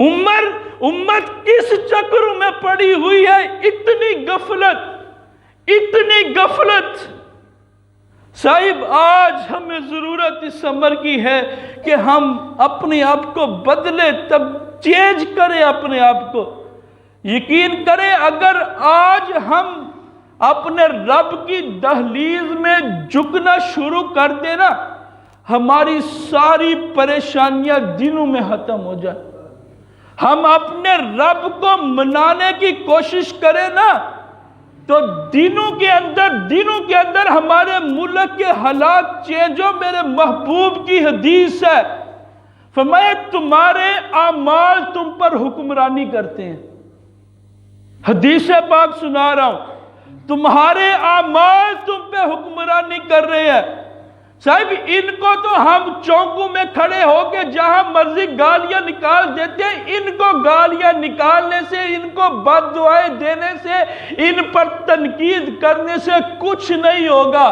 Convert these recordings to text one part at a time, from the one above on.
امت کس چکر میں پڑی ہوئی ہے؟ اتنی غفلت۔ صاحب آج ہمیں ضرورت اس امر کی ہے کہ ہم اپنے آپ کو بدلے، تب چینج کریں اپنے آپ کو۔ یقین کریں اگر آج ہم اپنے رب کی دہلیز میں جھکنا شروع کر دیں نا، ہماری ساری پریشانیاں دنوں میں ختم ہو جائیں۔ ہم اپنے رب کو منانے کی کوشش کریں نا تو دنوں کے اندر ہمارے ملک کے حالات چینج ہو۔ میرے محبوب کی حدیث ہے، فرمایا تمہارے اعمال تم پر حکمرانی کرتے ہیں۔ حدیث پاک سنا رہا ہوں، تمہارے اعمال تم پہ حکمرانی کر رہے ہیں۔ صاحب ان کو تو ہم چوکوں میں کھڑے ہو کے جہاں مرضی گالیاں نکال دیتے ہیں۔ ان کو گالیاں نکالنے سے، ان کو بد دعائیں دینے سے، ان پر تنقید کرنے سے کچھ نہیں ہوگا۔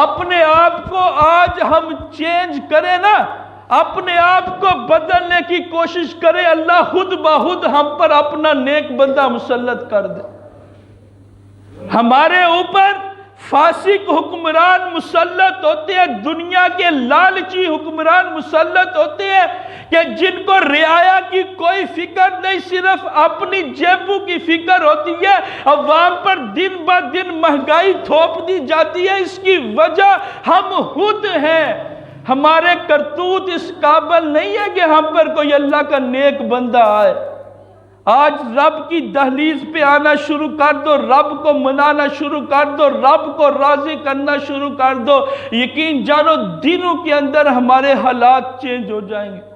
اپنے آپ کو آج ہم چینج کریں نا، اپنے آپ کو بدلنے کی کوشش کریں، اللہ خود بخود ہم پر اپنا نیک بندہ مسلط کر دے۔ ہمارے اوپر فاسق حکمران مسلط ہوتے ہیں، دنیا کے لالچی حکمران مسلط ہوتے ہیں کہ جن کو رعایا کی کوئی فکر نہیں، صرف اپنی جیبوں کی فکر ہوتی ہے۔ عوام پر دن بہ دن مہنگائی تھوپ دی جاتی ہے، اس کی وجہ ہم خود ہیں۔ ہمارے کرتوت اس قابل نہیں ہے کہ ہم پر کوئی اللہ کا نیک بندہ آئے۔ آج رب کی دہلیز پہ آنا شروع کر دو، رب کو منانا شروع کر دو، رب کو راضی کرنا شروع کر دو، یقین جانو دنوں کے اندر ہمارے حالات چینج ہو جائیں گے۔